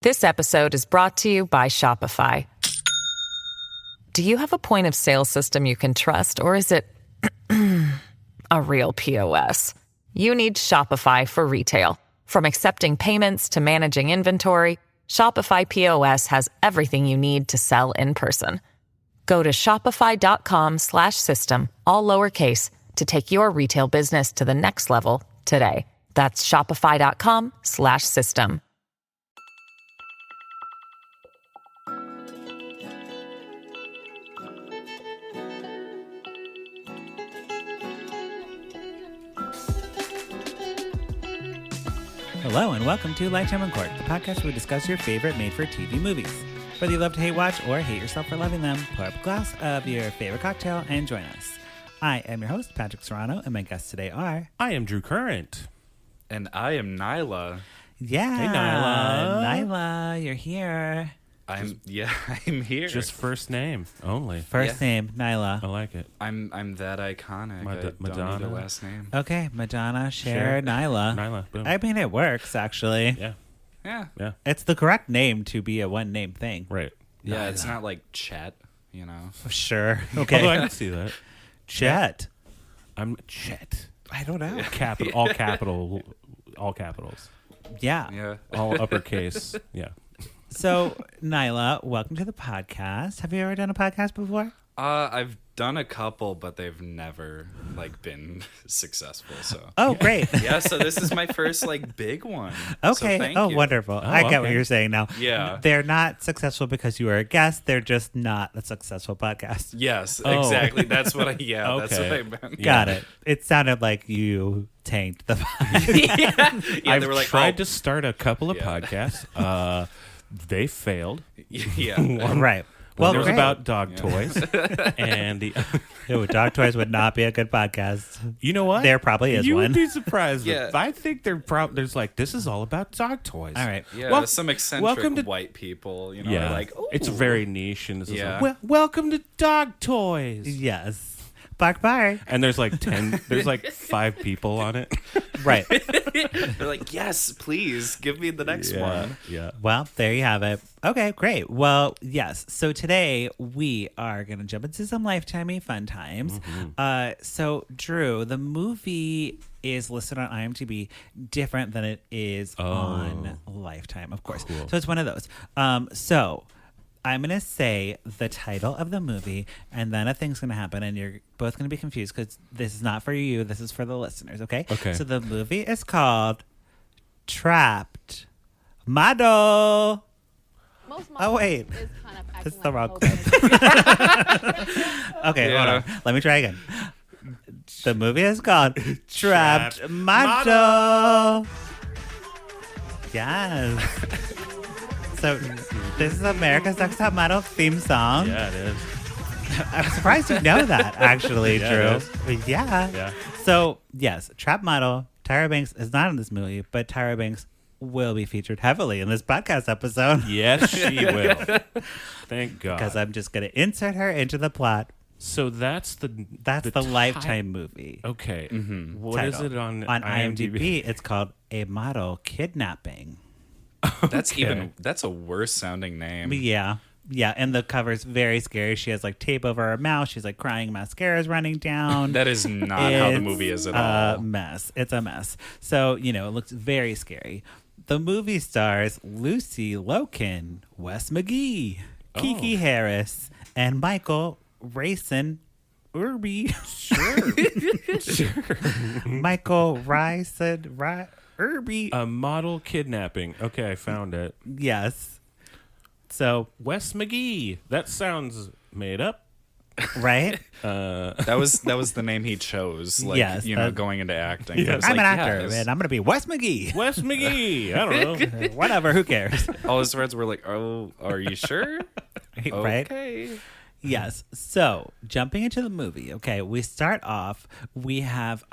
This episode is brought to you by Shopify. Do you have a point of sale system you can trust, or is it a real POS? You need Shopify for retail. From accepting payments to managing inventory, Shopify POS has everything you need to sell in person. Go to shopify.com/system, all lowercase, to take your retail business to the next level today. That's shopify.com/system. Hello and welcome to Lifetime in Cork, the podcast where we discuss your favorite made-for-TV movies. Whether you love to hate watch or hate yourself for loving them, pour up a glass of your favorite cocktail and join us. I am your host, Patrick Serrano, and my guests today are... I am Drew Current. And I am Nayla. Yeah. Hey, Nayla. Nayla, you're here. I'm here. Just first name only. First name, Nayla. I like it. I'm that iconic. I don't Madonna. need a last name. Okay, Madonna, Cher, Nayla. Nyla, boom. I mean, it works, actually. Yeah. Yeah. It's the correct name to be a one-name thing. Right. Yeah, Nyla. it's not like Chet, you know. Sure. Although I Okay. can see that. Chet. I'm Chet. I don't know. All capitals. Yeah. Yeah. All uppercase. Yeah. So, Nayla, welcome to the podcast. Have you ever done a podcast before? I've done a couple, but they've never been successful. So. Oh, great. Yeah, so this is my first big one. Okay. So thank Oh, you. wonderful. I get what okay. you're saying now. Yeah. They're not successful because you are a guest. They're just not a successful podcast. Yes, Oh. exactly. That's what that's what Okay. I meant. Got it. It sounded like you tanked the podcast. Yeah, I've they were like, tried to start a couple of Yeah. podcasts. They failed. Yeah. Right. Well, Well, it was great. about dog toys. And Dog Toys would not be a good podcast. you know what? There probably is you one. would be surprised. Yeah. I think there's this is all about dog toys. All right. Yeah, Well, some eccentric welcome to- white people, are Yeah. like, ooh. It's very niche. And this Yeah. is welcome to dog toys. Yes. Bark, bark. And there's there's 5 people on it. Right. They're like, yes, please give me the next one. Yeah. Well, there you have it. Okay, great. Well, yes. So today we are going to jump into some Lifetime-y fun times. So, Drew, the movie is listed on IMDb different than it is on Lifetime, of course. Cool. So it's one of those. So I'm going to say the title of the movie, and then a thing's going to happen, and you're both going to be confused because this is not for you. This is for the listeners, okay? Okay. So the movie is called Trapped Model. Oh, wait. Is kind of This is acting the like wrong Loken. Okay, Yeah. hold on. Let me try again. The movie is called Trapped Trapped Model. Yes. So this is America's Next Top Model theme song. Yeah, it is. I'm surprised you know that, actually, Yeah, Drew. it Yeah. Yeah. So, yes, Trapped Model. Tyra Banks is not in this movie, but Tyra Banks will be featured heavily in this podcast episode. Yes, she will. Thank God. Because I'm just going to insert her into the plot. So that's the Lifetime movie. Okay. Mm-hmm. What is title. it on IMDb? It's called A Model Kidnapping. That's Okay. that's a worse sounding name. Yeah. Yeah, and the cover's very scary. She has tape over her mouth. She's crying. Mascara's running down. That is not how the movie is at all. Mess. It's a mess. So, it looks very scary. The movie stars Lucy Loken, Wes McGee, Kiki Harris, and Michael Ryerson Uribe. Sure. Michael Ryerson Uribe. A model kidnapping. Okay, I found it. Yes. So, Wes McGee. That sounds made up. right? That was the name he chose. Yes, going into acting. Yes. It was I'm like, an actor, yes. and I'm going to be Wes McGee. Wes McGee. I don't know. Whatever, who cares? All his friends were like, "Oh, are you sure?" Right? Okay. Yes. So, jumping into the movie, okay, we start off, we have,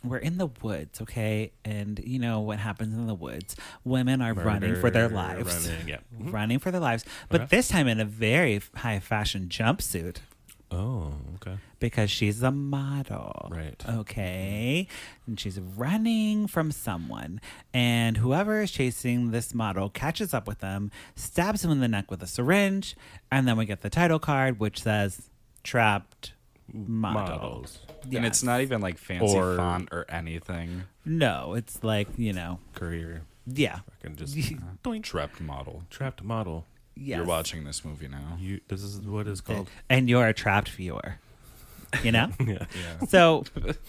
we're in the woods, okay? And you know what happens in the woods. Women are running for their lives. Running, yeah. Running for their lives. But Okay. this time in a very high fashion jumpsuit. Oh, okay. because she's a model. Right. Okay. And she's running from someone. And whoever is chasing this model catches up with them, stabs him in the neck with a syringe. And then we get the title card, which says Trapped Model. Models. Yes. And it's not even like fancy Or- font or anything. No, it's like, Career. yeah. I can just Trapped model. trapped model. Yes. You're watching this movie now. This is what it's called. And you're a trapped viewer. Yeah. Yeah. So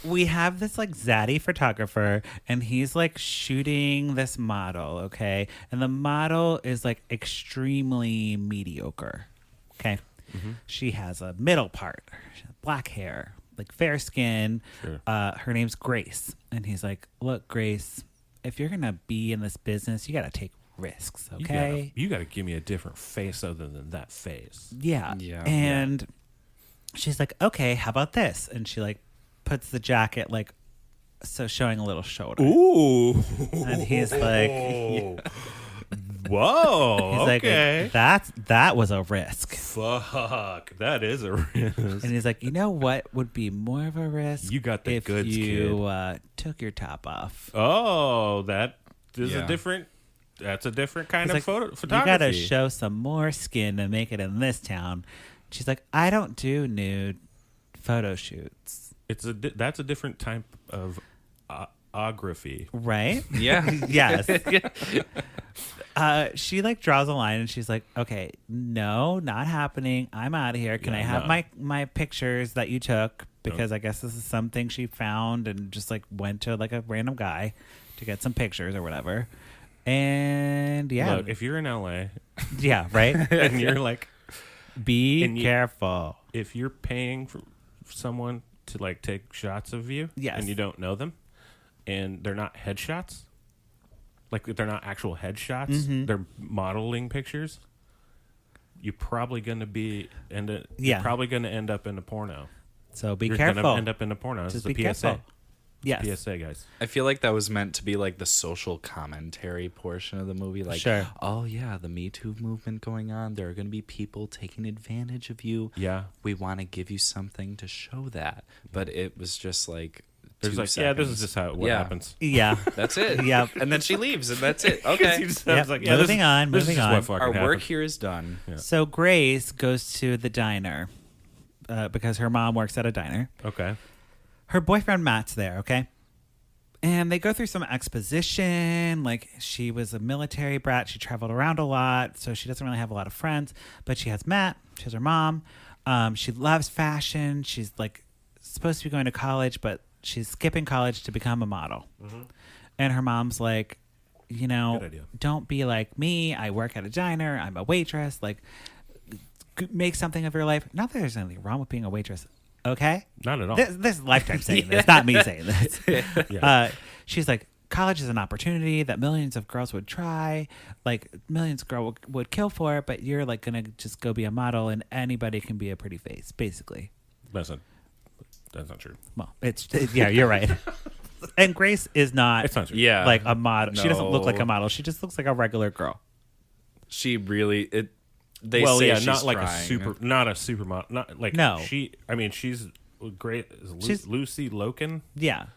we have this like zaddy photographer, and he's like shooting this model, okay? And the model is like extremely mediocre, okay? She has a middle part, she has black hair, like fair skin. Sure. Her name's Grace. And he's like, look, Grace, if you're going to be in this business, you got to take risks, okay? You gotta give me a different face other than that face. Yeah. Yeah. And she's like, okay, how about this? And she like puts the jacket like so showing a little shoulder. Ooh. And he's like, Whoa. he's okay. like, that was a risk. Fuck. That is a risk. And he's like, you know what would be more of a risk? You got the if goods, you took your top off. Oh, that is Yeah. a different. That's a different kind He's of like, photography. You got to show some more skin to make it in this town. She's like, I don't do nude photo shoots. That's a different type of ography. Right? Yeah. Yes. She like draws a line and she's like, okay, no, not happening. I'm out of here. Can Yeah, I have no. my pictures that you took? Because I guess this is something she found and just like went to like a random guy to get some pictures or whatever. And yeah. Look, if you're in LA Yeah, right? and you're like, Be And you- careful. if you're paying for someone to like take shots of you, Yes. and you don't know them, and they're not headshots, like they're not actual headshots, Mm-hmm. they're modeling pictures. You're probably going to be Yeah. You're probably going to end up in a porno. So be You're careful. going to end up in a porno. This Just is a be PSA. careful. Yes. PSA, guys. I feel like that was meant to be like the social commentary portion of the movie. Like, Sure. oh yeah, the Me Too movement going on. There are going to be people taking advantage of you. Yeah. We want to give you something to show that. But it was just like There's 2 like, seconds. yeah, this is just how what Yeah. happens. Yeah. That's it. Yep. And then she leaves, and that's it. Okay. I was Yep. like, Moving on, This is moving just on. what fucking Our work happened. here is done. Yeah. So Grace goes to the diner because her mom works at a diner. Okay. Her boyfriend Matt's there, okay? And they go through some exposition. Like, she was a military brat. She traveled around a lot, so she doesn't really have a lot of friends. But she has Matt. She has her mom. She loves fashion. She's, like, supposed to be going to college, but she's skipping college to become a model. And her mom's like, Good idea. don't be like me. I work at a diner. I'm a waitress. Like, make something of your life. Not that there's anything wrong with being a waitress. Okay? Not at all. This is Lifetime saying this, not me saying this. She's like, college is an opportunity that millions of girls would try, like millions of girls would kill for, but you're like gonna just go be a model and anybody can be a pretty face, basically. That's not true. Well, yeah, you're right. And Grace is not, It's not true. Yeah. like a model. She doesn't look like a No. model. She just looks like a regular girl. She really they well, say yeah, she's not like trying. not a supermodel. Not like No. she's great. She's- Lucy Loken. Yeah.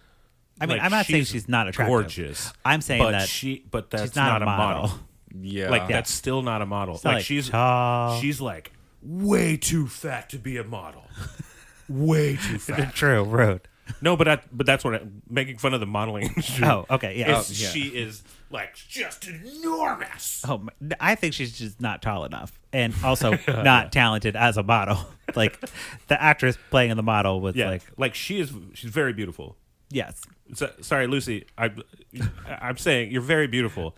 I mean, Like, I'm not saying she's not attractive. gorgeous. I'm saying but that but that's she's not a model. Yeah. Like that's still not a model. It's not, like, tall. she's like way too fat to be a model. Way too fat. True, rude. No, but that's what making fun of the modeling industry. Oh, okay, yeah. is She is like just enormous. Oh, I think she's just not tall enough, and also not talented as a model. Like the actress playing in the model was Yeah, like, she's very beautiful. yes, Sorry, Lucy. I'm saying you're very beautiful.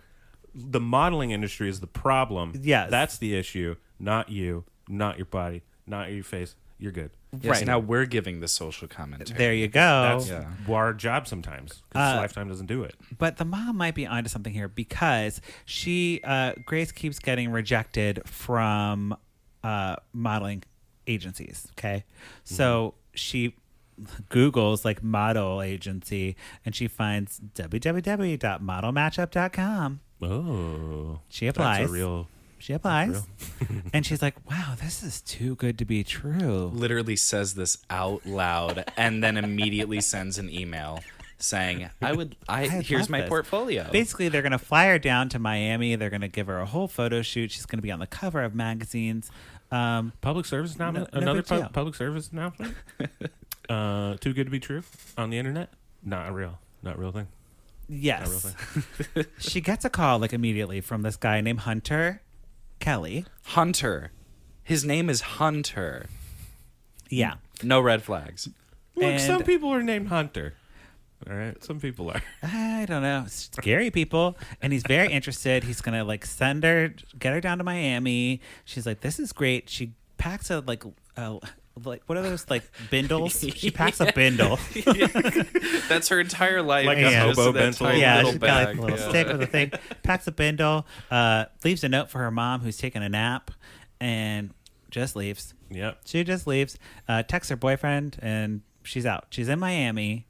The modeling industry is the problem. Yes. That's the issue. Not you. Not your body. Not your face. You're good. Yes, right. now we're giving the social commentary. there you go. That's Yeah. our job sometimes because Lifetime doesn't do it. But the mom might be onto something here because Grace keeps getting rejected from modeling agencies. Okay, so she Googles like model agency and she finds www.modelmatchup.com. Oh, She applies. That's a real She applies. And she's like, wow, this is too good to be true. Literally says this out loud and then immediately sends an email saying, here's my portfolio. Basically, they're going to fly her down to Miami. They're going to give her a whole photo shoot. She's going to be on the cover of magazines. Public service announcement? Another public service announcement? Too good to be true on the internet? Not a real thing. Yes. She gets a call like immediately from this guy named Hunter Kelly. Hunter. His name is Hunter. Yeah. No red flags. Look, some people are named Hunter. All right, some people are. I don't know, scary people. And he's very interested. He's gonna like send her, get her down to Miami. She's like, this is great. She packs a like what are those like bindles? She packs a bindle. That's her entire life. Like a hobo bindle. Yeah, little she's bag. got like a little stick with a thing. Packs a bindle. Leaves a note for her mom who's taking a nap, and just leaves. Yep. She just leaves. Texts her boyfriend, and she's out. She's in Miami,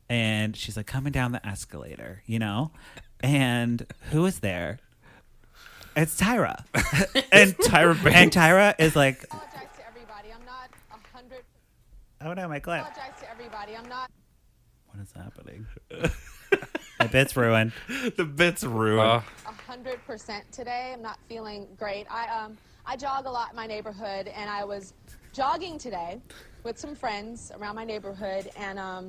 and she's like coming down the escalator, you know. And who is there? It's Tyra. And Tyra Banks. And Tyra is like, Apologize to everybody. I'm not 100. oh no, my clip. Apologize to everybody. I'm not. What is happening? My bit's ruined. The bit's ruined. 100% today. I'm not feeling great. I jog a lot in my neighborhood, and I was jogging today with some friends around my neighborhood, and a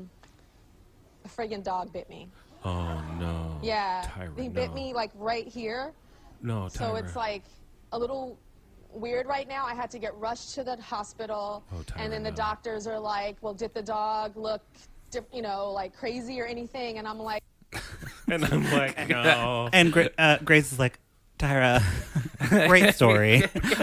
friggin' dog bit me. Oh no. Yeah, Tyra, he bit me like right here. No, Tyra. So it's like a little weird right now. I had to get rushed to the hospital, Oh, Tyra, and then the no. doctors are like, "Well, did the dog look, like crazy or anything?" And I'm like. And I'm like, no. And Grace is like, Tyra, great story.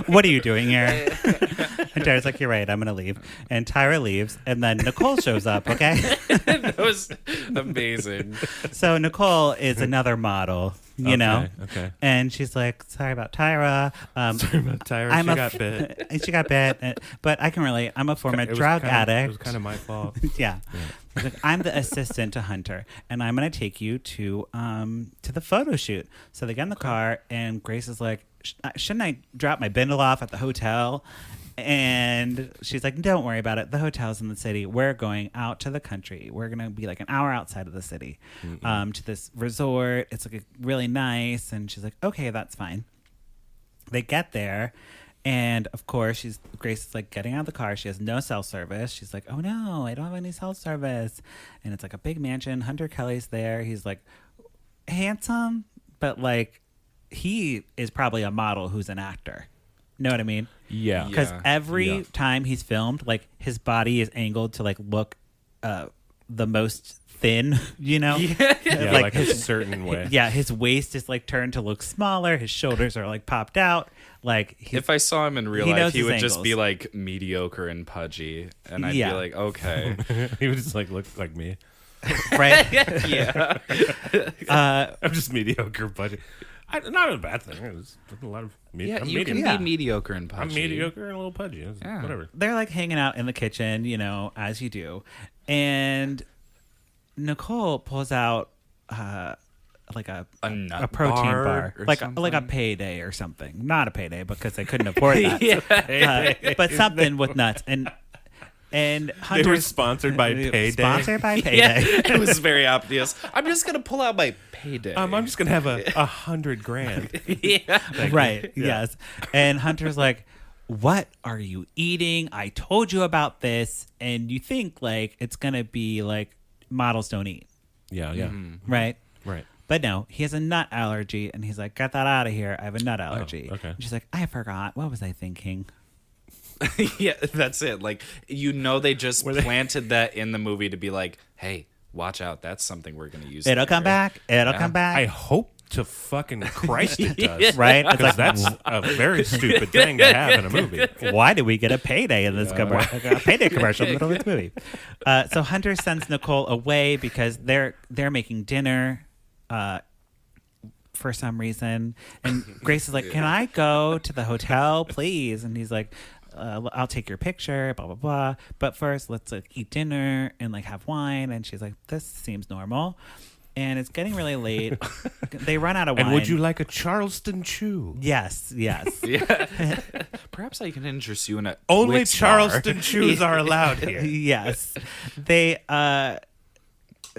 What are you doing here? And Tyra's like, you're right, I'm going to leave. And Tyra leaves, and then Nicole shows up, okay? That was amazing. So Nicole is another model, you know? Okay. And she's like, sorry about Tyra. Sorry about Tyra. She got bit. She got bit. But I can relate. I'm a former drug addict. It was kind of my fault. Yeah. Like, I'm the assistant to Hunter, and I'm going to take you to the photo shoot. So they get in the car, and Grace is like, shouldn't I drop my bindle off at the hotel? And she's like, don't worry about it. The hotel's in the city. We're going out to the country. We're going to be like an hour outside of the city to this resort. It's like really nice. And she's like, okay, that's fine. They get there. And of course, Grace is like getting out of the car. She has no cell service. She's like, oh no, I don't have any cell service. And it's like a big mansion. Hunter Kelly's there. He's like handsome, but like he is probably a model who's an actor. Know what I mean? Yeah. Because every Yeah. time he's filmed, like his body is angled to like look the most thin, you know? Yeah, like a certain way. Yeah, his waist is like turned to look smaller. His shoulders are like popped out. Like If I saw him in real he life, knows he his would just be angles. like mediocre and pudgy, and I'd Yeah. be like, okay, He would just like look like me. right? yeah. I'm just mediocre, but not a bad thing. It's a lot of Yeah, I'm you medium. can Yeah. be mediocre and pudgy. I'm mediocre and a little pudgy. It's Yeah. Whatever. They're like hanging out in the kitchen, you know, as you do. And Nicole pulls out like a nut protein bar bar, or like something? like a payday or something. Not a payday because they couldn't afford that. But something with nuts. And They were Hunter's sponsored by Payday. Sponsored by Yeah, Payday. it was very obvious. I'm just gonna pull out my payday. I'm just gonna have $100,000. yeah. Right. Yes. And Hunter's like, what are you eating? I told you about this. And you think like it's going to be like models don't eat. Yeah, yeah. Right. Right. But no, he has a nut allergy. And he's like, get that out of here. I have a nut allergy. okay. And she's like, I forgot. What was I thinking? Yeah, that's it. Like, you know, they just planted that in the movie to be like, hey, watch out. That's something we're going to use. It'll come later. back. It'll come back. I hope to fucking Christ it does. Right? It's Because like, that's a very stupid thing to have in a movie. why did we get a payday in this commercial? A payday commercial in the middle of this movie. So Hunter sends Nicole away because they're making dinner for some reason, and Grace is like, "Can I go to the hotel, please?" And he's like, "I'll take your picture." Blah blah blah. But first, let's like eat dinner and like have wine. And she's like, "This seems normal." and it's getting really late. They run out of wine. And would you like a Charleston chew? Yes. Yeah. Perhaps I can interest you in a Only Twix Charleston bar. chews are allowed here. Yes. They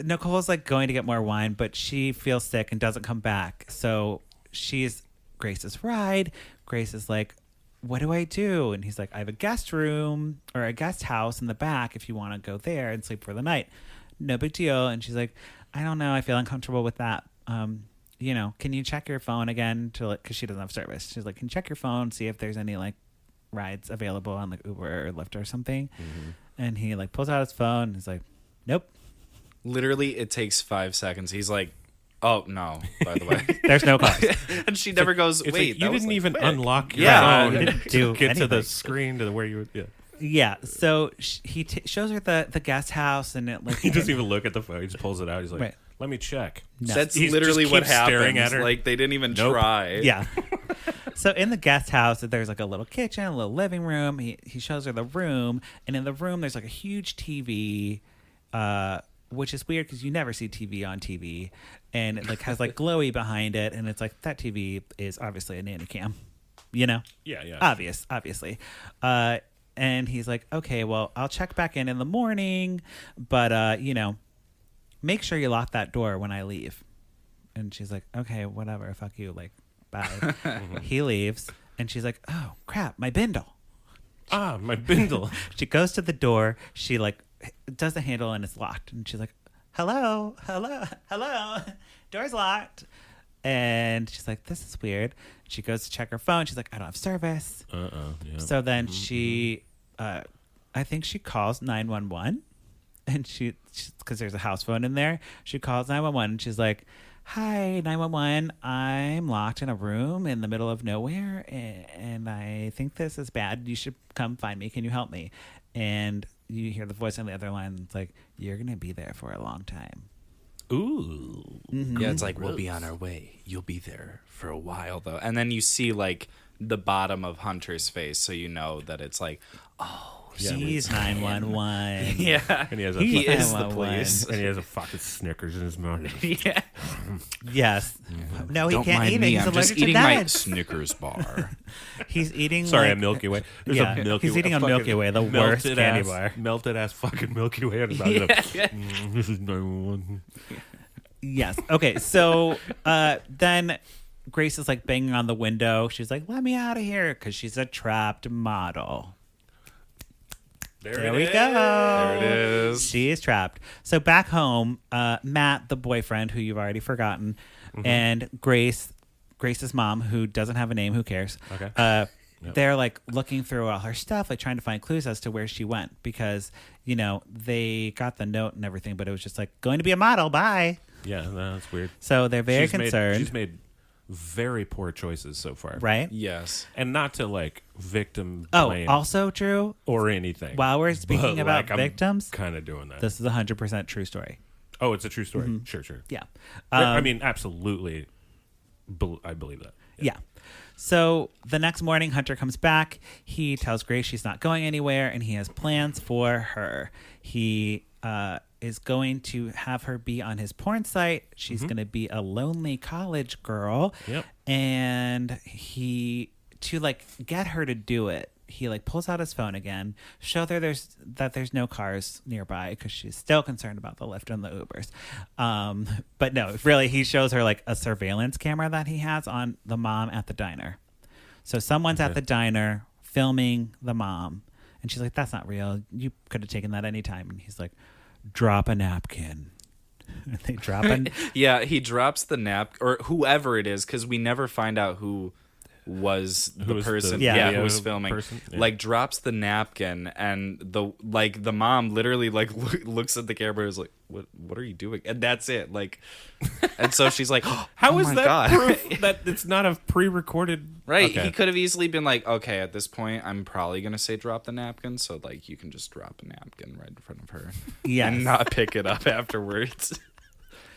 Nicole's like going to get more wine, but she feels sick and doesn't come back. So she's Grace's ride. Grace is like, what do I do? And he's like, I have a guest room or a guest house in the back if you want to go there and sleep for the night. No big deal. And she's like, I don't know. I feel uncomfortable with that. You know, can you check your phone again because she doesn't have service. She's like, can you check your phone, see if there's any like rides available on like Uber or Lyft or something? Mm-hmm. And he like pulls out his phone and he's like, nope. Literally, it takes 5 seconds. He's like, oh, no, by the way. There's no cars. And she never goes, It's wait, like, that you was, didn't like, even quick. unlock your Yeah. phone You didn't do to get to the anything. screen to where you would. Yeah. Yeah. So he shows her the guest house and it like He doesn't even look at the phone. He just pulls it out. He's like, Right. let me check. No. That's He literally just what keeps staring happens. at her. Like, they didn't even Nope. try. Yeah. So in the guest house, there's like a little kitchen, a little living room. He shows her the room, and in the room there's like a huge TV, which is weird because you never see TV on TV, and it like has like glowy behind it, and it's like that TV is obviously a nanny cam, you know? Yeah. Obviously. And he's like, okay, well, I'll check back in the morning, but you know, make sure you lock that door when I leave. And she's like, okay, whatever, fuck you, like, bye. He leaves, and she's like, oh crap, my bindle. Ah, my bindle. She goes to the door, she like does the handle, and it's locked, and she's like, hello, door's locked. And she's like, this is weird. She goes to check her phone, she's like, I don't have service. Yeah. So then she I think she calls 911, and she because there's a house phone in there, she calls 911, and she's like, hi, 911, I'm locked in a room in the middle of nowhere, and I think this is bad. You should come find me. Can you help me? And you hear the voice on the other line. It's like, you're going to be there for a long time. Ooh. Mm-hmm. Yeah, it's like, we'll be on our way. You'll be there for a while, though. And then you see, like, the bottom of Hunter's face, so you know that it's like, oh, He's 911. yeah. And he has a He fucking- is the 911. police. And he has a fucking Snickers in his mouth. Yeah. Yes. No, he Don't can't mind eat it. me. He's I'm just allergic to eating my nuts. Snickers bar. He's eating Sorry, like, a Milky Way. There's yeah, a Milky he's eating a fucking Milky Way, the worst melted candy ass, bar. Melted ass fucking Milky Way. And this is 911. Yes. Okay. So then Grace is like banging on the window. She's like, let me out of here, because she's a trapped model. There we go. There it is. She is trapped. So back home, Matt, the boyfriend, who you've already forgotten, and Grace's mom, who doesn't have a name, who cares? Okay. They're like looking through all her stuff, like trying to find clues as to where she went, because, you know, they got the note and everything, but it was just like, going to be a model, bye. Yeah, that's weird. So they're very concerned. She's made very poor choices so far. Right? Yes. And not to like victim Oh, blame also, Drew, or anything. while we're speaking But, about like, I'm victims, kind of doing that. this is a 100% true story. Oh, it's a true story. Sure. Yeah. I mean, absolutely. I believe that. Yeah. So the next morning, Hunter comes back. He tells Grace she's not going anywhere, and he has plans for her. He is going to have her be on his porn site. She's going to be a lonely college girl. Yep. And to like get her to do it, he like pulls out his phone again, show her that there's no cars nearby, because she's still concerned about the Lyft and the Ubers. But no, really, he shows her like a surveillance camera that he has on the mom at the diner. So someone's at the diner filming the mom, and she's like, that's not real. You could have taken that anytime. And he's like, drop a napkin. And they drop an Yeah, he drops the or whoever it is, because we never find out who was the was the person video who was filming, person? Yeah. like drops the napkin, and the mom literally like looks at the camera and is like, what are you doing? And that's it, like. And so she's like, How oh is my that God. proof that it's not a pre-recorded? Right, Okay. he could have easily been like, okay, at this point I'm probably gonna say drop the napkin, so like you can just drop a napkin right in front of her. Yes. And not pick it up afterwards.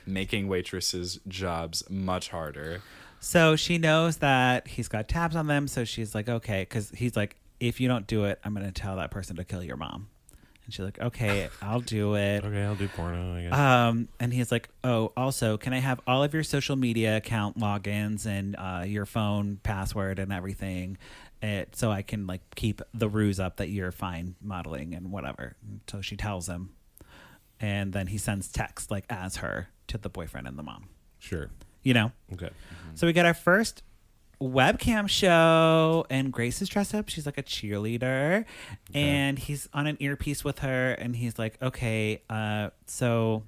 Making waitresses' jobs much harder. So she knows that he's got tabs on them. So she's like, okay, because he's like, if you don't do it, I'm going to tell that person to kill your mom. And she's like, okay, I'll do it. Okay, I'll do porno, I guess. And he's like, oh, also, can I have all of your social media account logins and your phone password and everything, so I can like keep the ruse up that you're fine modeling and whatever. So she tells him, and then he sends text like as her to the boyfriend and the mom. Sure. You know. Okay. So we get our first webcam show, and Grace is dressed up. She's like a cheerleader, and he's on an earpiece with her, and he's like, okay, so,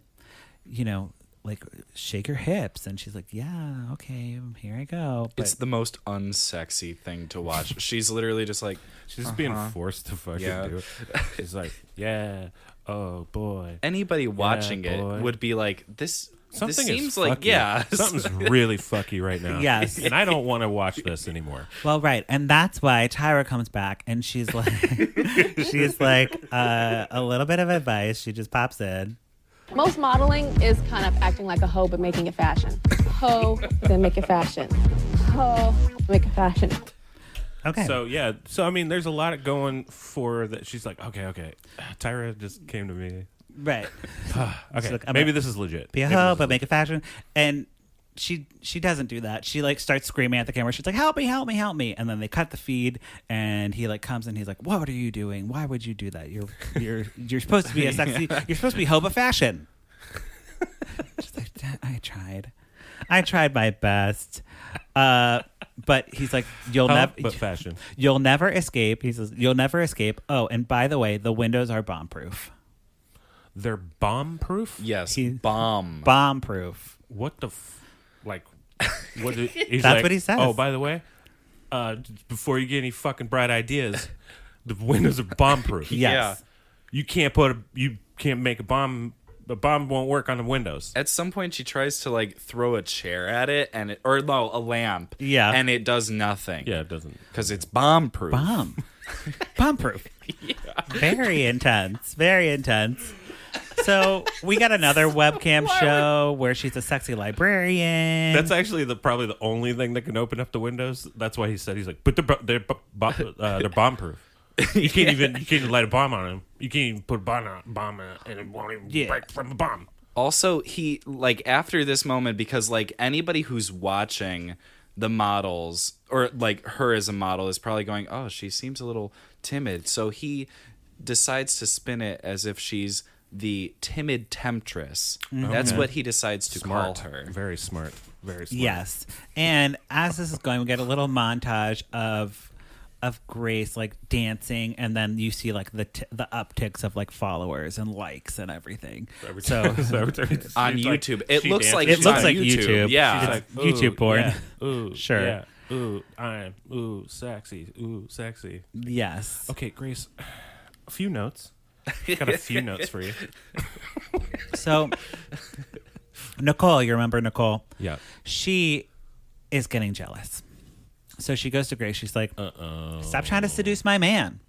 you know, like, shake your hips. And she's like, yeah, okay, here I go. But It's the most unsexy thing to watch. She's literally just like, She's just being forced to fucking do it. She's like, yeah, oh boy. anybody watching boy. it would be like, this Something seems is like, fucky. yeah. Something's really fucky right now. Yes. And I don't want to watch this anymore. Well, right, and that's why Tyra comes back, and she's like, a little bit of advice. She just pops in. Most modeling is kind of acting like a hoe but making it fashion. Hoe, then make it fashion. Hoe, make it fashion. Okay. So, yeah. So, I mean, there's a lot going for that. She's like, okay. Tyra just came to me. Right. Okay, like, I'm maybe a- this is legit. Be a Maybe hoe, this is but make it fashion. And she doesn't do that. She like starts screaming at the camera. She's like, help me. And then they cut the feed, and he like comes and he's like, what are you doing? Why would you do that? You're supposed to be a sexy. You're supposed to be hoe but fashion. She's like, I tried my best. But he's like, but fashion. You'll never escape. He says, you'll never escape. Oh, and by the way, the windows are bomb proof. They're bomb proof? Yes, He- bomb. Bomb proof. What the like what he's That's like, what he says. Oh, by the way, before you get any fucking bright ideas, the windows are bomb proof. Yes. You can't make a bomb won't work on the windows. At some point, she tries to like throw a chair at it, or no, a lamp. Yeah. and it does nothing. Yeah, it doesn't. because it's bomb proof. Bomb proof. Very intense. Very intense. So we got another webcam show where she's a sexy librarian. That's actually probably the only thing that can open up the windows. That's why he's like, but they're bomb proof. You can't even light a bomb on them. You can't even put a bomb on it, and it won't even break from a bomb. Also, he like after this moment, because like anybody who's watching the models or like her as a model is probably going, oh, she seems a little timid. So he decides to spin it as if she's the timid temptress. That's what he decides to Smart. call her. Very smart. Very smart. Yes. And as this is going, we get a little montage of Grace like dancing, and then you see like the upticks of like followers and likes and everything. So On she's like, YouTube. It she looks dances. like It it's looks on like YouTube. YouTube. Yeah. She's like, YouTube porn. Yeah, ooh, Sure. Yeah, ooh, sexy. Yes. Okay, Grace, a few notes. Got a few notes for you. So Nicole, you remember Nicole? Yeah. She is getting jealous. So she goes to Grace. She's like, stop trying to seduce my man.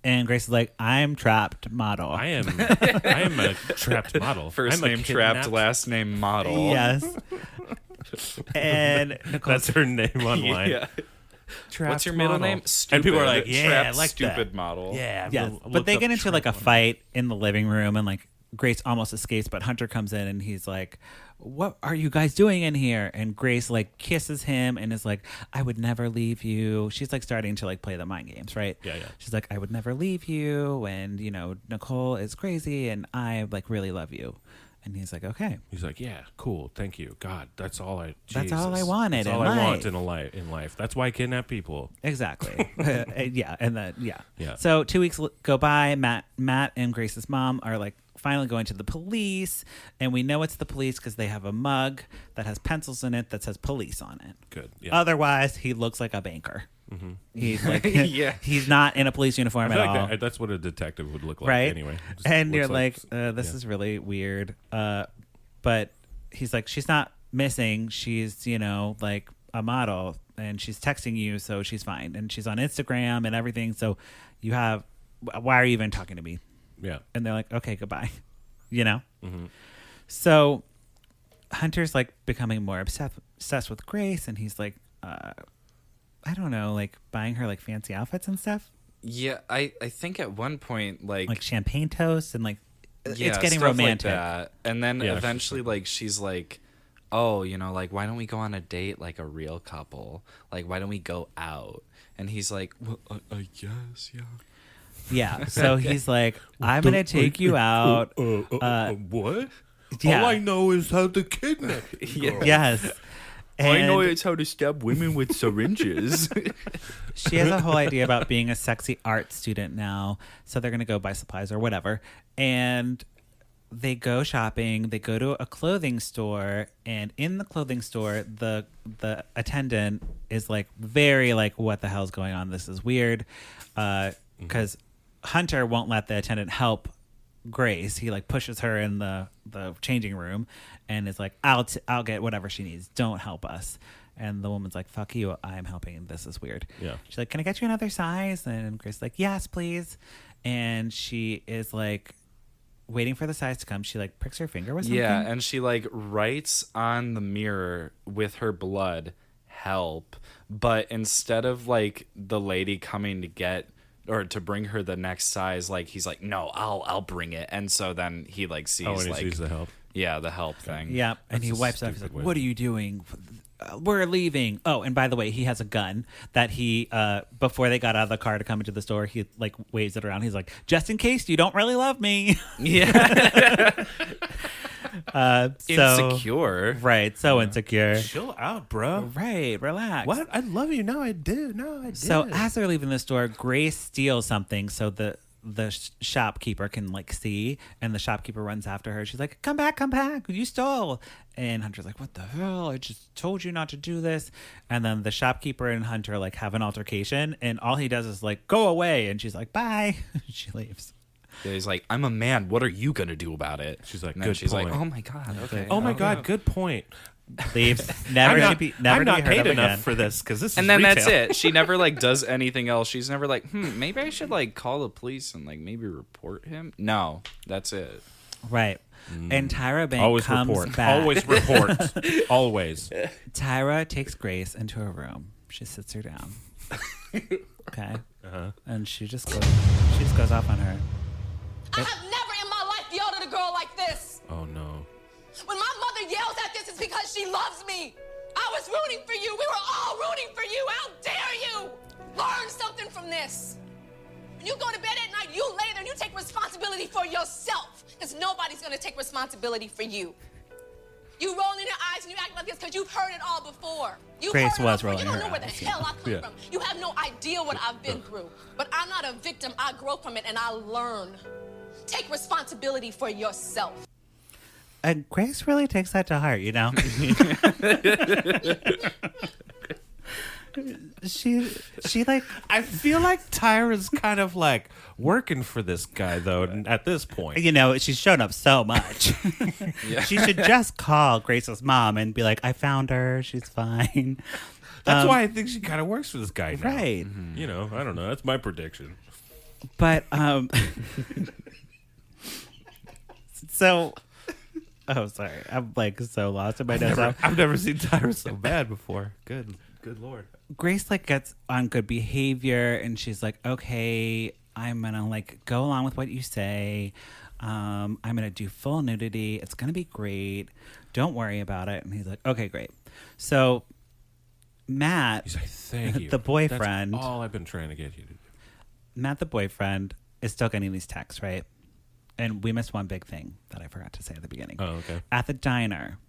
And Grace is like, I'm trapped model. I am a trapped model. First I'm a name trapped, kidnapped- last name model. Yes. And Nicole, That's her name online. Yeah. Trapped What's your middle model. name? Stupid. And people are like, yeah, Trapped I like stupid that. model. Yeah. yes. But they get into like a fight in the living room, and like Grace almost escapes, but Hunter comes in and he's like, what are you guys doing in here? And Grace like kisses him and is like, I would never leave you. She's like starting to like play the mind games, right? Yeah. She's like, I would never leave you, and you know, Nicole is crazy and I like really love you. And he's like, okay. He's like, yeah, cool, thank you, God. That's all I. That's all Jesus. I wanted That's all in I want life. in life. That's why I kidnap people. Exactly. Yeah. And then, yeah. Yeah. So 2 weeks go by. Matt and Grace's mom are like finally going to the police. And we know it's the police because they have a mug that has pencils in it that says police on it. Good. Yeah. Otherwise, he looks like a banker. Mm-hmm. He's like, Yeah. he's not in a police uniform I at feel all. like that's what a detective would look like Right. anyway. Just And you're looks like, this is really weird. But he's like, she's not missing. She's, you know, like a model, and she's texting you, so she's fine. And she's on Instagram and everything. So you have, why are you even talking to me? yeah. And they're like, okay, goodbye. You know? Mm-hmm. So Hunter's like becoming more obsessed with Grace, and he's like, I don't know, like buying her like fancy outfits and stuff. Yeah, I think at one point, like champagne toast and like it's getting stuff romantic. like that. And then Yeah, eventually, like, she's like, oh, like, why don't we go on a date like a real couple? Like, why don't we go out? And he's like, well, I guess, yeah. Yeah. So he's like, I'm gonna take you out. What? Yeah. All I know is how to kidnap you. Yes. I know And it's how to stab women with syringes. she has a whole idea about being a sexy art student now. So they're going to go buy supplies or whatever. And they go shopping. They go to a clothing store. And in the clothing store, the attendant is like very like, what the hell's going on? This is weird. Because Hunter won't let the attendant help Grace. He like pushes her in the changing room and is like, I'll get whatever she needs. Don't help us. And the woman's like, fuck you, I'm helping. This is weird. Yeah. She's like, can I get you another size? And Grace is like, yes, please. And she is like waiting for the size to come. She like pricks her finger with something. Yeah, and she like writes on the mirror with her blood, help. But instead of like the lady coming to get or to bring her the next size, like he's like, no, I'll bring it. And so then he like sees And he like sees the help. Yeah, the help thing. Yeah, and he That's a wipes it off. He's stupid like, way. what are you doing? We're leaving. Oh, and by the way, he has a gun that he, before they got out of the car to come into the store, he like waves it around. He's like, just in case you don't really love me. Yeah. Insecure. Right, so insecure. Chill out, bro. Right, relax. What? I love you. No, I do. No, I do. So as they're leaving the store, Grace steals something so the shopkeeper can like see, and the shopkeeper runs after her. She's like, come back, you stole. And Hunter's like, what the hell, I just told you not to do this. And then the shopkeeper and Hunter like have an altercation, and all he does is like, go away. And she's like, bye. She leaves. Yeah, he's like, I'm a man, what are you gonna do about it? She's like, and then good she's point. like, oh my god, okay. Oh my God, good point. Leaves. Never I'm to be not heard paid of enough again. for this because this is And then retail. that's it. She never like does anything else. She's never like, maybe I should like call the police and like maybe report him. No, that's it. Right. And Tyra Banks Always comes report. back. Always report. Always. Tyra takes Grace into a room. She sits her down. Okay. And she just goes off on her. I have never in my life yelled at a girl like this. Oh no. When my mother yells at this, it's because she loves me. I was rooting for you. We were all rooting for you. How dare you? Learn something from this. When you go to bed at night, you lay there and you take responsibility for yourself, because nobody's going to take responsibility for you. You roll in your eyes and you act like this because you've heard it all before. You've Grace heard it all was before. rolling You don't her know where the eyes, hell I come yeah. from. You have no idea what I've been through. But I'm not a victim. I grow from it and I learn. Take responsibility for yourself. And Grace really takes that to heart, you know? she like, I feel like Tyra's kind of like working for this guy though. At this point, you know, she's shown up so much. She should just call Grace's mom and be like, I found her. She's fine. that's why I think she kind of works for this guy now. Right. You know, I don't know. That's my prediction. But, so, oh, sorry. I'm like so lost in my notes. I've never seen Tyra so bad before. Good Lord. Grace like gets on good behavior and she's like, okay, I'm gonna like go along with what you say. I'm gonna do full nudity. It's gonna be great. Don't worry about it. And he's like, okay, great. So Matt, He's like, thank you. the boyfriend, That's all I've been trying to get you to do. Matt, the boyfriend, is still getting these texts, right? And we missed one big thing that I forgot to say at the beginning. Oh, okay. At the diner,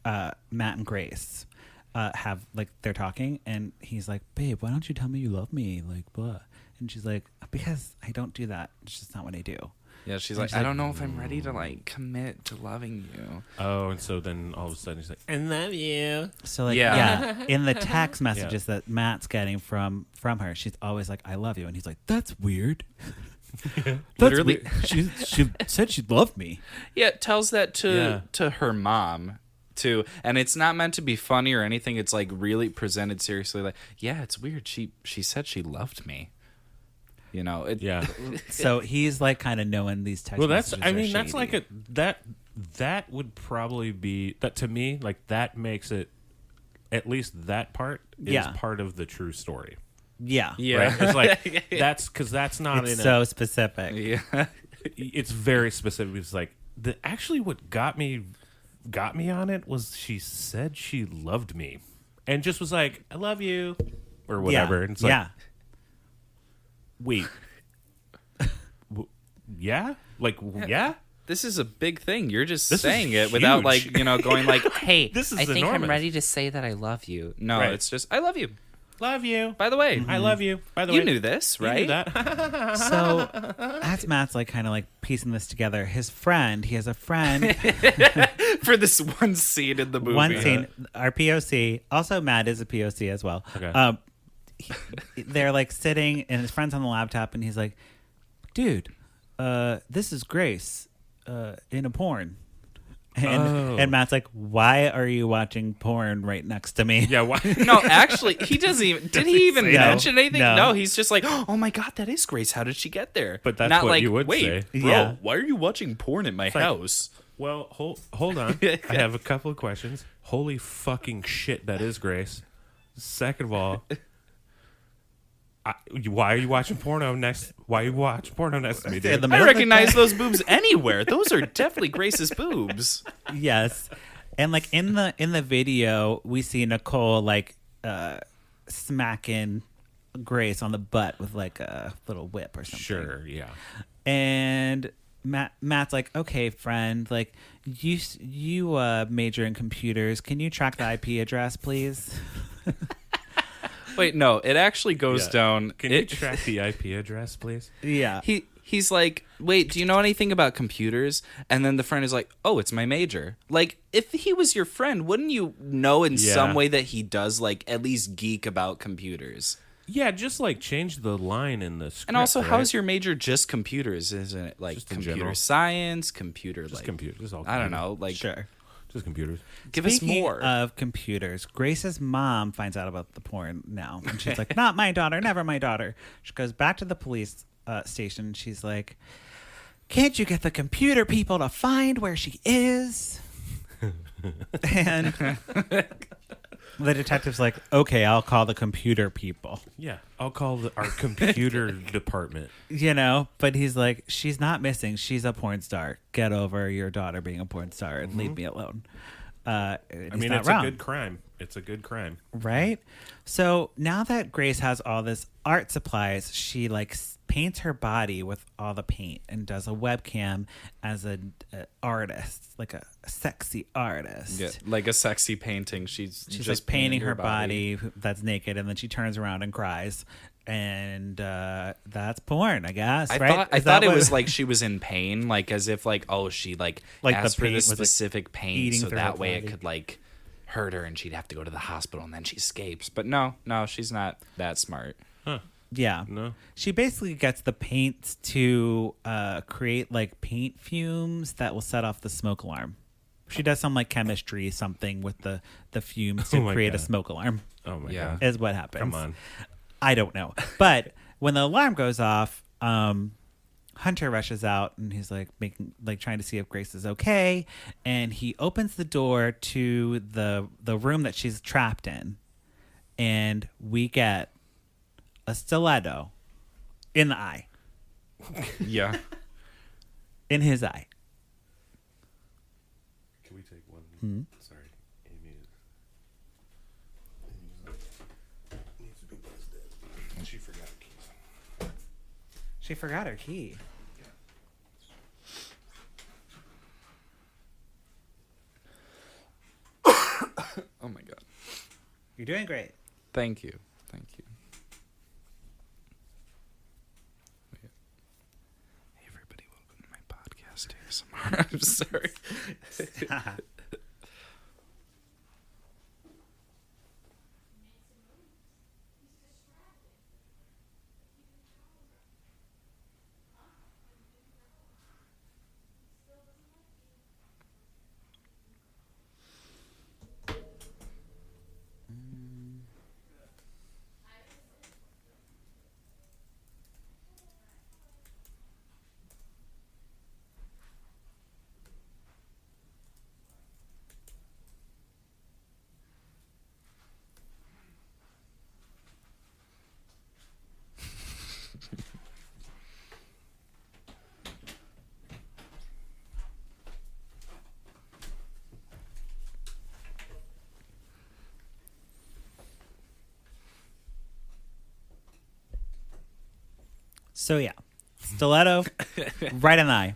Matt and Grace have like they're talking, and he's like, "Babe, why don't you tell me you love me?" Like, blah. And she's like, "Because I don't do that. It's just not what I do." Yeah, she's And like, she's I like, don't know if I'm ready to like commit to loving you. Oh, and so then all of a sudden he's like, I love you. So like, Yeah. in the text messages that Matt's getting from her, she's always like, "I love you," and he's like, "That's weird." That's Literally. weird. She said she loved me. Yeah, it tells that to her mom too, and it's not meant to be funny or anything. It's like really presented seriously. Like, yeah, it's weird. She said she loved me. You know, Yeah. So he's like kind of knowing these text Well, that's. messages I are mean, that's shady. like that would probably be that to me. Like that makes it at least that part is Yeah. part of the true story. Yeah. Yeah. Right? It's like that's not It's in so specific. Yeah. it's very specific. It's like actually what got me on it was she said she loved me and just was like, I love you or whatever. Yeah. And it's like, yeah. wait, yeah? Like, yeah? This is a big thing. You're just This is saying it without huge. going like, hey, This is I think enormous. I'm ready to say that I love you. No, Right. it's just, I love you. Love you. By the way, I love you. By the way. you knew this, You right? knew that. So as Matt's like kind of like piecing this together, he has a friend, For this one scene in the movie. one scene, our POC. Also, Matt is a POC as well. Okay. They're like sitting, and his friend's on the laptop, and he's like, "Dude, this is Grace in a porn." And Matt's like, "Why are you watching porn right next to me?" Yeah, why? No, actually, he doesn't even. Did he even No. mention anything? No. No, he's just like, oh my god, that is Grace. How did she get there? But that's not what like, you would wait, say. bro, Yeah. why are you watching porn at my like- house? Well, hold on. I have a couple of questions. Holy fucking shit, that is Grace. Second of all, why are you watching porno next? Why are you watching porno next to me, dude? The I middle of the recognize those boobs anywhere. Those are definitely Grace's boobs. Yes. And like in the video, we see Nicole like smacking Grace on the butt with like a little whip or something. Sure, yeah. And Matt's like, "Okay, friend, like you major in computers. Can you track the IP address, please?" Wait, no, it actually goes Yeah. down. Can you track the IP address, please? Yeah. He's like, wait, do you know anything about computers? And then the friend is like, oh, it's my major. Like, if he was your friend, wouldn't you know in Yeah. some way that he does, like, at least geek about computers? Yeah, just like change the line in the script. And also, right? how's your major just computers? Isn't it like Just in computer general. science, computer, Just like, computers? Just all I don't computers. know, like, Sure. Just computers. give us Speaking more. of computers, Grace's mom finds out about the porn now, and she's like, "Not my daughter, never my daughter." She goes back to the police station. She's like, "Can't you get the computer people to find where she is?" And the detective's like, "Okay, I'll call the computer people." Yeah, I'll call our computer department. You know, but he's like, "She's not missing. She's a porn star. Get over your daughter being a porn star and leave me alone." I mean, not it's wrong. a good crime. It's a good crime. Right? So now that Grace has all this art supplies, she like paints her body with all the paint and does a webcam as an artist, like a sexy artist. Yeah, like a sexy painting. She's She's just like painting her body that's naked, and then she turns around and cries. And that's porn, I guess. I right? thought Is that it what- was like she was in pain, like as if like, oh, she like Like the asked for paint this was, like, specific pain eating so through her that way it body. could like hurt her and she'd have to go to the hospital and then she escapes. But no, she's not that smart. Yeah. No. She basically gets the paints to create like paint fumes that will set off the smoke alarm. She does some like chemistry something with the fumes to Oh my create a God. smoke alarm. Oh my Yeah. god. Is what happens. Come on. I don't know. But when the alarm goes off, Hunter rushes out and he's like trying to see if Grace is okay, and he opens the door to the room that she's trapped in, and we get a stiletto in the eye, Yeah. in his eye. Can we take one? Sorry, Amy needs to be buzzed in. She forgot keys. She forgot her key. Oh my god. You're doing great. Thank you. Hey everybody, welcome to my podcast ASMR. I'm sorry. So yeah, stiletto, right in the eye.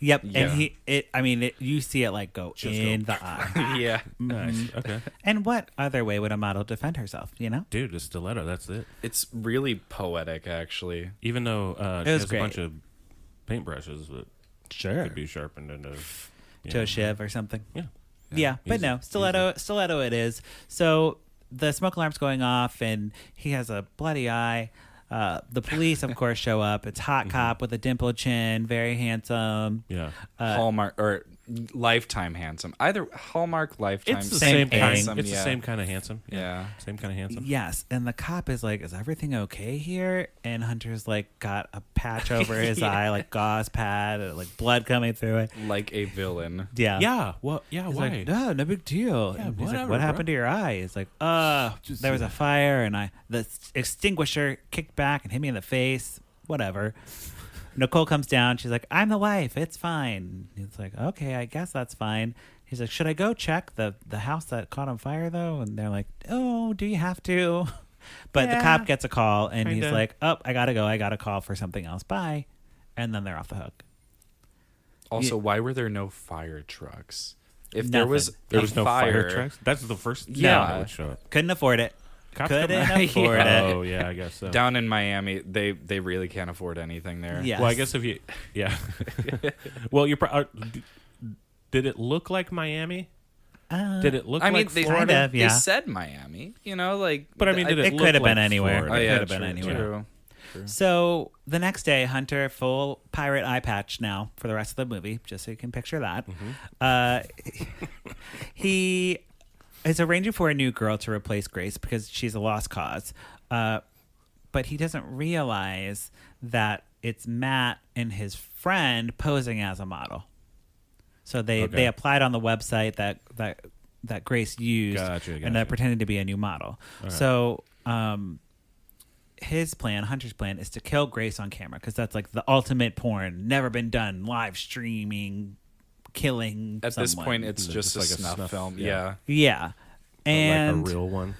Yep, Yeah. and you see it like go in the eye. Yeah. Nice. Okay. And what other way would a model defend herself? You know? Dude, a stiletto. That's it. It's really poetic, actually. Even though she was has great. a bunch of paintbrushes that Sure. could be sharpened into To a shiv or something. Yeah. Yeah, but Easy. no, stiletto it is. So the smoke alarm's going off, and he has a bloody eye. The police, of course, show up. It's hot cop with a dimpled chin, very handsome. Yeah. Hallmark or Lifetime handsome. Either Hallmark, Lifetime. It's the same same, thing. kind. It's yeah. the same kind of handsome. Yeah. Same kind of handsome. Yes, and the cop is like, "Is everything okay here?" And Hunter's like got a patch over his eye, like gauze pad, like blood coming through it. Like a villain. Yeah, Yeah. Well. Yeah. He's Why? like, no big deal. Yeah, And he's like, whatever, what happened bro. to your eye? He's like, there was a fire, and the extinguisher kicked back and hit me in the face. Whatever. Nicole comes down. She's like, I'm the wife. It's fine. He's like, okay, I guess that's fine. He's like, should I go check the house that caught on fire, though? And they're like, oh, do you have to? But the Yeah, cop gets a call, and he's kinda. like, oh, I got to go. I got a call for something else. Bye. And then they're off the hook. Also, why were there no fire trucks? If Nothing. there was no fire fire trucks. That's the first thing Yeah. that would show up. Couldn't afford it. Cops Couldn't come- afford it. Oh yeah, I guess so. down in Miami, they really can't afford anything there. Yes. Well, I guess if you, yeah. Well, did it look like Miami? Did it look I mean, like they, Florida? kind of, yeah. they said Miami. You know, like. But I mean, did it It look could have like been anywhere. Florida? Oh It yeah, could have been true, anywhere. true. So the next day, Hunter, full pirate eye patch now for the rest of the movie, just so you can picture that. He is arranging for a new girl to replace Grace because she's a lost cause. But he doesn't realize that it's Matt and his friend posing as a model. So they applied on the website that Grace used, Gotcha. and they're pretending to be a new model. So his plan, Hunter's plan, is to kill Grace on camera because that's like the ultimate porn, never been done, live streaming, killing. At this someone. point, it's just a like a snuff snuff, film. yeah. Yeah, and Like a real one.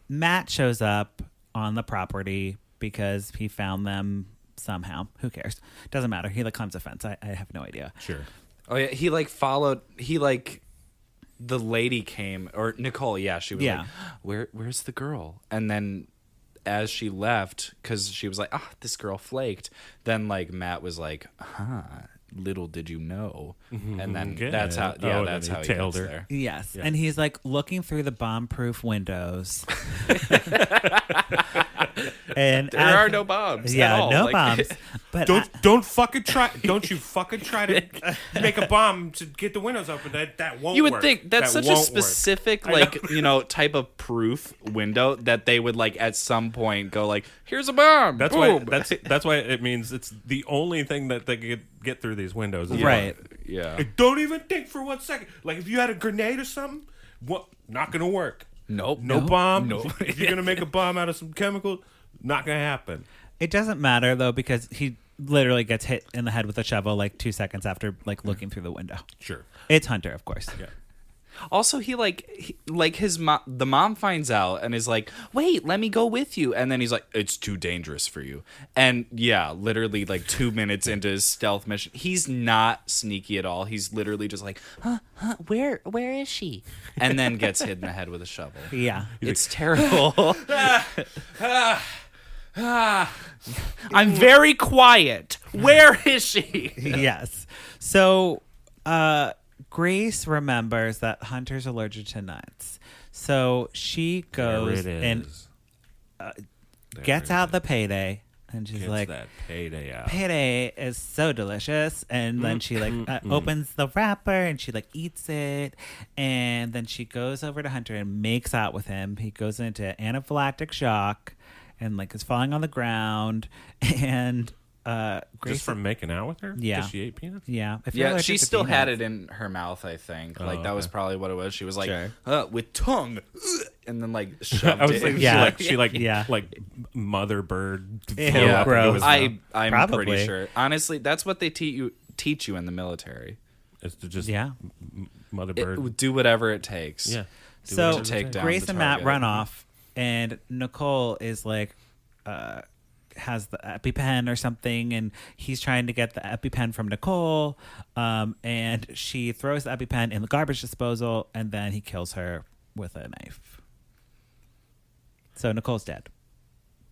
Matt shows up on the property because he found them somehow. Who cares? Doesn't matter. He like climbs a fence. I have no idea. Sure. Oh yeah, he like followed. He like the lady came or Nicole. Yeah, she was Yeah. like, Where's the girl? And then as she left, because she was like, this girl flaked. Then like Matt was like, little did you know. And then Good. that's how. Yeah, Oh, that's then how he he tailed gets her. there. Yes, Yeah. and he's like looking through the bomb-proof windows. And There are no bombs. Yeah, at all. no Like, bombs. But Don't fucking try. Don't you fucking try to make a bomb to get the windows open. That won't. You would work. think that's That such a won't work. specific, I know. like, type of proof window that they would like at some point go like, "Here's a bomb." That's why. Boom. That's why it means it's the only thing that they could get through these windows. is Right. Yeah. bomb. Don't even think for 1 second. Like if you had a grenade or something, what? Not gonna work. Nope. No bomb. No. If you're gonna make a bomb out of some chemical, not gonna happen. it doesn't matter though because he literally gets hit in the head with a shovel like 2 seconds after like looking through the window. Sure. It's Hunter, of course. Yeah. Also, his mom. The mom finds out and is like, "Wait, let me go with you." And then he's like, "It's too dangerous for you." And yeah, literally like 2 minutes into his stealth mission, he's not sneaky at all. He's literally just like, where is she?" And then gets hit in the head with a shovel. Yeah. It's terrible. I'm very quiet. Where is she? Yes. So Grace remembers that Hunter's allergic to nuts. So she goes There it and is. gets There it out the payday and she's Gets like, that payday out. payday is so delicious. And then she like opens the wrapper and she like eats it. And then she goes over to Hunter and makes out with him. He goes into anaphylactic shock and like is falling on the ground. And Grace, Just from making out with her? Yeah. Because she ate peanuts? yeah, if you're Yeah, allergic she to still had peanuts- it in her mouth, I think. Oh, Like, that was okay. probably what it was. She was like, Sure. with tongue. And then, like, shoved I was it. thinking Yeah. she like Yeah. mother bird. Ew, flew up gross. into his mouth. I'm Probably. pretty sure. Honestly, that's what they teach you in the military. It's to just Yeah. mother bird. Do whatever it takes. Yeah. Do So whatever it take takes. down Grace the and Matt target. run off, and Nicole is like has the EpiPen or something, and he's trying to get the EpiPen from Nicole, and she throws the EpiPen in the garbage disposal, and then he kills her with a knife. So Nicole's dead.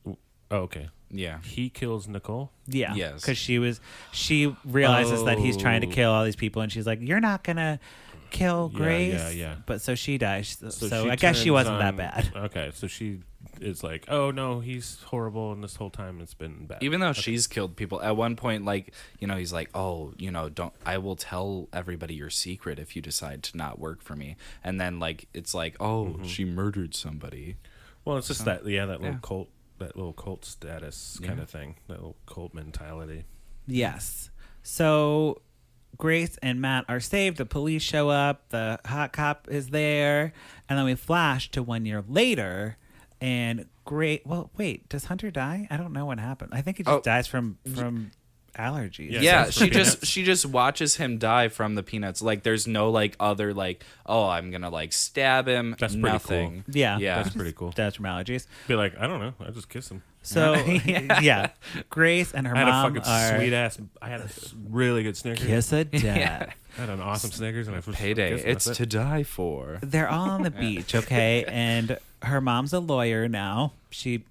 Oh, okay. Yeah. He kills Nicole? Yeah. Yes. Because she realizes that he's trying to kill all these people, and she's like, "You're not gonna kill Grace." Yeah. But so she dies. So she I guess she turns wasn't that on- bad. Okay, so she is like, oh no, he's horrible, and this whole time it's been bad. Even though she's killed people, at one point, like, you know, he's like, oh, you know, I will tell everybody your secret if you decide to not work for me. And then, like, it's like, oh, she murdered somebody. Well, it's just that little yeah. cult, that little cult status kind of thing, that little cult mentality. Yes. So Grace and Matt are saved. The police show up. The hot cop is there. And then we flash to 1 year later. And well, wait, does Hunter die? I don't know what happened. I think he just dies from allergies. Yeah. She just watches him die from the peanuts. Like, there's no, like, other, like, oh, I'm gonna, like, stab him. That's pretty nothing. cool. Yeah. Yeah. That's pretty cool. Dies from allergies. Be like, I don't know, I just kiss him. So, yeah. Grace and her I had mom a fucking are sweet ass. I had a really good Snickers. kiss of death. I had an awesome Snickers, and I was Payday. kissing, It's that's to it. die for. They're all on the beach, okay? And her mom's a lawyer now. She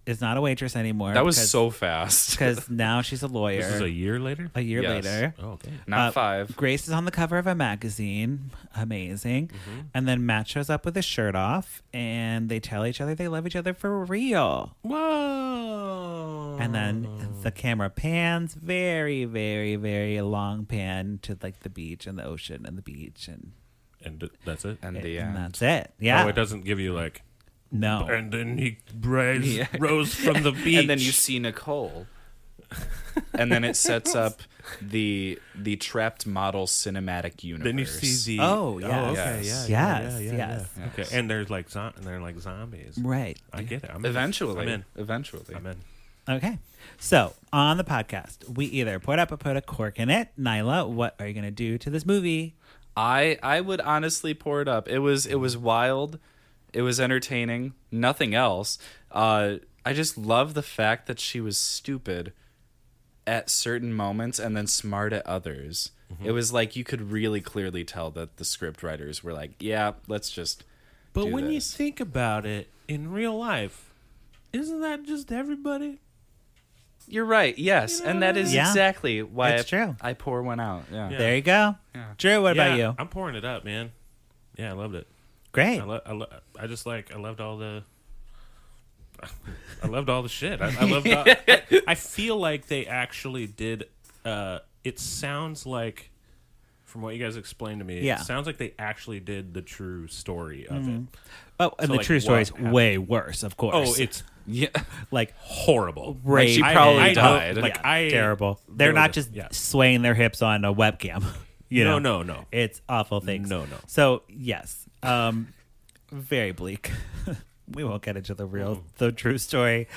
is not a waitress anymore. That was so fast. because now she's a lawyer. This is a year later. A year Yes. later. Oh, okay. Not 5. Grace is on the cover of a magazine. Amazing. And then Matt shows up with his shirt off, and they tell each other they love each other for real. Whoa. And then the camera pans very, very, very long pan to like the beach and the ocean and the beach And that's it. And and that's it. Yeah. Oh, it doesn't give you like. No. And then he rose from the beach. And then you see Nicole. And then it sets up the trapped model cinematic universe. Then you see the. Oh, yes. okay, Yes. yeah. Yes. Okay, and there's like they're like zombies. Right. I get it. Eventually. I'm in. Eventually. I'm in. Okay. So on the podcast, we either put a cork in it. Nyla, what are you going to do to this movie? I would honestly pour it up. It was wild. It was entertaining. Nothing else. I just love the fact that she was stupid at certain moments and then smart at others. It was like you could really clearly tell that the script writers were like, yeah, let's just But do when you this. think about it, in real life, isn't that just everybody? You're right. Yes, and that is Yeah. exactly why It's true. I pour one out. Yeah. There you go. Yeah. Drew, what about Yeah, you? I'm pouring it up, man. Yeah, I loved it. Great. I loved all the. I loved all the shit. I loved. I feel like they actually did. It sounds like, from what you guys explained to me, Yeah. it sounds like they actually did the true story of it. Oh, and So, the like, true story what is happened? way worse, of course. Oh, it's Yeah. like horrible. rape. she probably and- died. Like Yeah, I terrible. They're there not was just a- yeah. swaying their hips on a webcam. You know? No. It's awful things. No. So yes, very bleak. We won't get into the true story.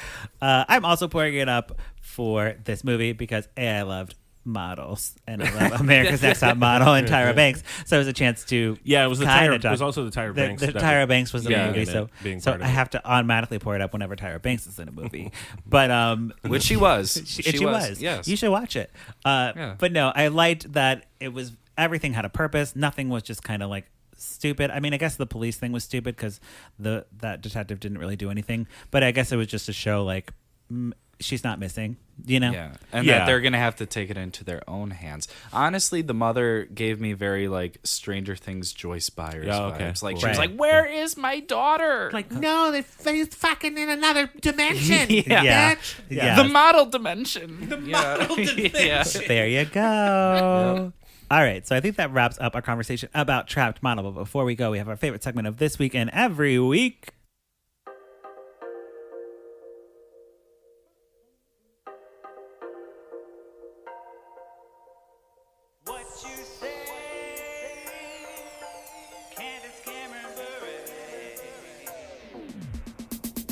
I'm also pouring it up for this movie because I loved models and I love America's Next Top Model and Tyra Banks. So it was a chance to Yeah, it was the kinda Tyra. It was also the Tyra the, Banks. the that Tyra was- Banks was in Yeah. the movie, in so it, being so part of I it. have to automatically pour it up whenever Tyra Banks is in a movie. But Which she was. she was. Yes. You should watch it. But no, I liked that it was everything had a purpose. Nothing was just kind of like stupid. I mean, I guess the police thing was stupid because that detective didn't really do anything. But I guess it was just to show like she's not missing. You know? Yeah, and Yeah. that they're gonna have to take it into their own hands. Honestly, the mother gave me very like Stranger Things Joyce Byers Yeah, okay, vibes. Like cool. she was Right. like, "Where is my daughter?" Like no, he's fucking in another dimension. Yeah. bitch. Yeah. the model dimension. The model dimension. There you go. All right, so I think that wraps up our conversation about Trapped Model. But before we go, we have our favorite segment of this week and every week. What you say, Candace, Cameron, Bure.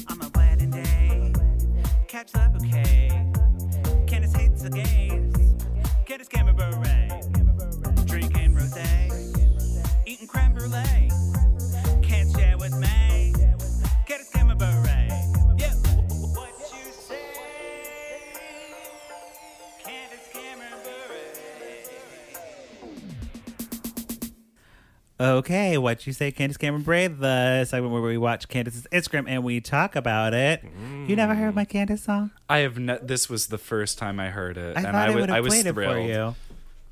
On my wedding day, catch the bouquet. Candace hates the gays. Candace, Cameron, Bure. Drinking rosé, eating creme brulee. Can't share with me. Candace, Cameron, Bure. Yeah. What you say? Okay, what you say, Candace Cameron Bray, the segment where we watch Candace's Instagram and we talk about it. You never heard my Candace song? I have. This was the first time I heard it, I and thought I would I have was played it thrilled. for you.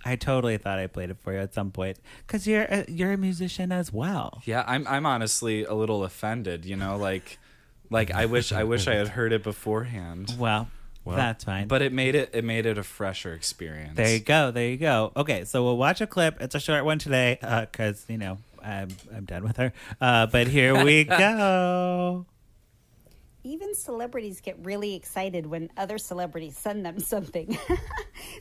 I totally thought I played it for you at some point because you're a musician as well. Yeah, I'm honestly a little offended. You know, like I wish I had heard it beforehand. Well, that's fine. But it made it a fresher experience. There you go. Okay, so we'll watch a clip. It's a short one today because I'm done with her. But here we go. Even celebrities get really excited when other celebrities send them something.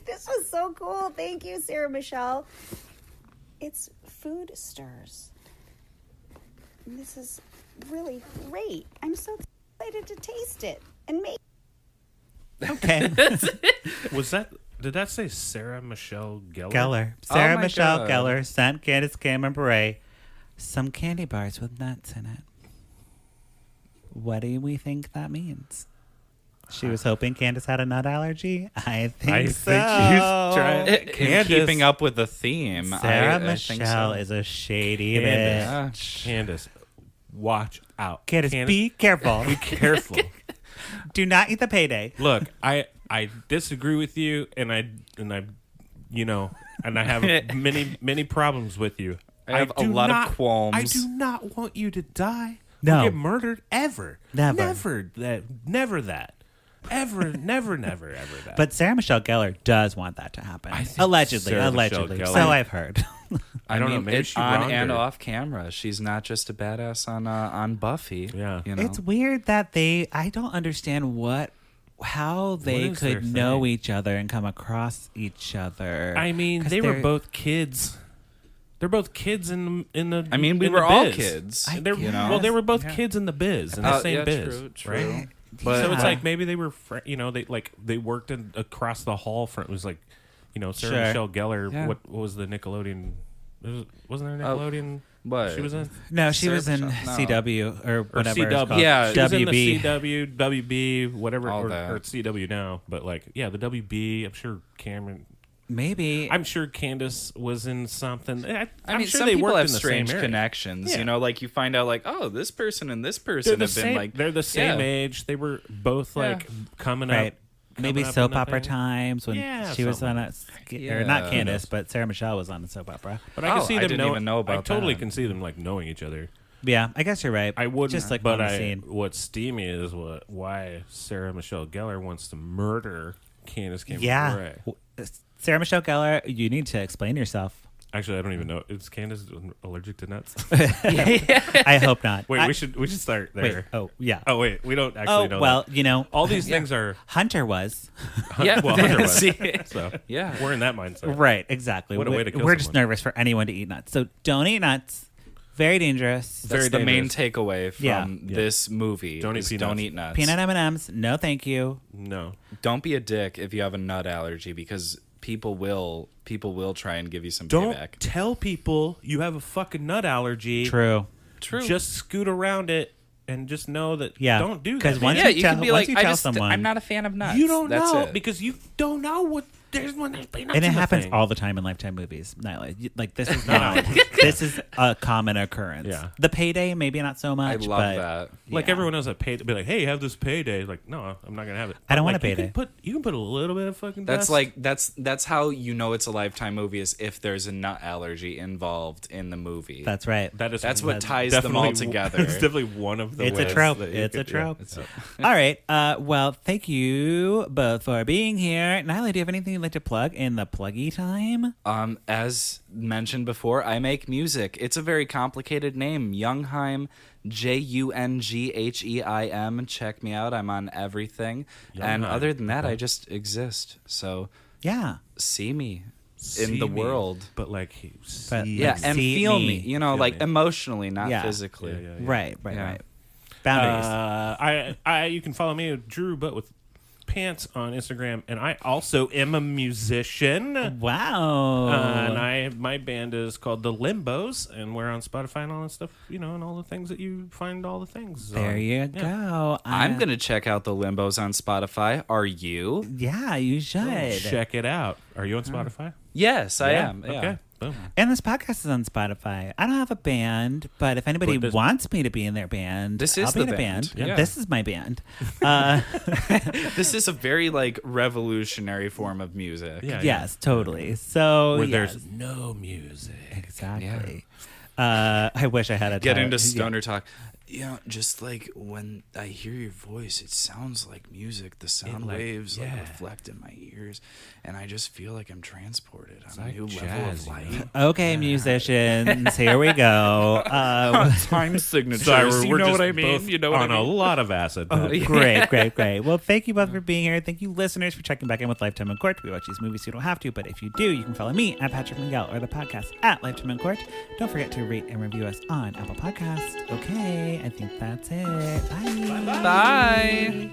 This was so cool. Thank you, Sarah Michelle. It's Food Stirs. This is really great. I'm so excited to taste it and make. Okay. Did that say Sarah Michelle Gellar? Geller. Sarah my Michelle God. Geller sent Candace Cameron Bure some candy bars with nuts in it. What do we think that means? She was hoping Candace had a nut allergy? I think so. she's trying. In Candace. keeping up with the theme. Sarah I think Michelle so. is a shady Candace. bitch. Candace, watch out. Candace, be careful. Be careful. Do not eat the payday. Look, I disagree with you, and I have many problems with you. I have a do lot of not- qualms. I do not want you to die. No. Or get murdered ever. Never. Never that. Never that. Ever. Never that. But Sarah Michelle Gellar does want that to happen. I think Allegedly. Sarah Michelle Allegedly. Gellar- So I've heard. I don't know. mean, Maybe it's she on wronged and her. off camera. She's not just a badass on Buffy. Yeah. you know? It's weird that I don't understand how they is their could know thing? each other and come across each other. I mean, 'Cause they were they're- both kids. They're both kids in the. I mean, we in were the all biz. kids. They're, you know? Well, they were both kids in the biz, in the same yeah, biz, true, right? But So it's like maybe they were, they worked across the hall from. It was like, Sarah Sure. Michelle Gellar. Yeah. What was the Nickelodeon? Wasn't there a Nickelodeon? what? She was in. No, she Sarah was in Michelle- no. CW or Or whatever. it's CW. called. Yeah, she was in WB. the CW, WB, whatever, All or that. CW now. But the WB. I'm sure Cameron. Maybe. I'm sure Candace was in something. I I'm mean, sure some they people worked have in the strange same area. connections. Yeah. You know, like you find out, like, oh, this person and this person They're the have been same. like They're the same yeah. age. They were both coming right. up. Maybe coming up soap in the opera thing. times when Yeah, she was on something. or not Yeah. Candace, but Sarah Michelle was on the soap opera. But I can Oh, see I them didn't even know about I totally that. can see them knowing each other. Yeah, I guess you're right. I wouldn't, just like but on the scene. what's steamy is why Sarah Michelle Gellar wants to murder Candace Cameron Yeah. Bure. Sarah Michelle Gellar, you need to explain yourself. Actually, I don't even know. Is Candace allergic to nuts? I hope not. Wait, I- we should start there. Wait. Oh, yeah. Oh wait, we don't actually know. well, that. All these things are Hunter was. Yeah, well, Hunter was. See? So Yeah. we're in that mindset. Right, exactly. What a way to kill We're just someone. nervous for anyone to eat nuts. So don't eat nuts. Very dangerous. That's Very the main dangerous. takeaway from Yeah. this movie. Don't eat is peanuts. Don't eat nuts. Peanut M&Ms, no thank you. No. Don't be a dick if you have a nut allergy because people will try and give you some Don't payback. tell people you have a fucking nut allergy. True. True. Just scoot around it and just know that. Yeah. Don't do that. 'Cause man. once yeah, you you tell- can be once like, you tell someone- I'm not a fan of nuts. you don't That's know it. because you don't know what there's peanuts. And it in the happens thing. all the time in Lifetime movies. Nyla, like this is not. This is a common occurrence. Yeah. The payday, maybe not so I much. love but that. Like yeah. everyone else at pay be like, hey, have this payday. Like, no, I'm not gonna have it. I don't But, want a you payday. can put a little bit of fucking. That's dust. like that's how you know it's a Lifetime movie is if there's a nut allergy involved in the movie. That's right. That's what ties them all definitely- together. It's definitely one of the. It's a ways trope. that you It's a could- yeah. trope. All right. Well, thank you both for being here. Nyla, do you have anything you'd like to plug in the pluggy time? As mentioned before, I make music. It's a very complicated name. Jungheim, Jungheim. Check me out. I'm on everything. And Jungheim. other than that, I just exist. So Yeah. see me See in the me, world. but like, But- see Yeah, Like, and see feel me. me. You know, Feel like me. emotionally, not Yeah. physically. Yeah, yeah, yeah. Right. Yeah. Boundaries. You can follow me at Drew, but with pants on Instagram, and I also am a musician. Wow. And my band is called The Limbos, and we're on Spotify and all that stuff, and all the things that you find all the things. There on. you Yeah. go. I'm going to check out the Limbos on Spotify. Are you? Yeah, you should. Check it out. Are you on Spotify? Yes, I am. Yeah. Okay. Boom. And this podcast is on Spotify. I don't have a band, but if anybody wants me to be in their band, This is I'll be the in a band. band. Yeah. This is my band. This is a very like revolutionary form of music. Yeah, Yes, totally. So Where yes, there's no music. exactly. I wish I had a Get time- into stoner talk. Just like when I hear your voice, it sounds like music. The sound waves like reflect in my ears, and I just feel like I'm transported on a new level of light. Okay, musicians, here we go. Time signatures. Sorry, you know just what I mean? both You know what on I mean? a lot of acid. Great. Well, thank you both for being here. Thank you, listeners, for checking back in with Lifetime in Court. We watch these movies, so you don't have to, but if you do, you can follow me at Patrick Miguel or the podcast at Lifetime in Court. Don't forget to rate and review us on Apple Podcasts. Okay, I think that's it. Bye. Bye.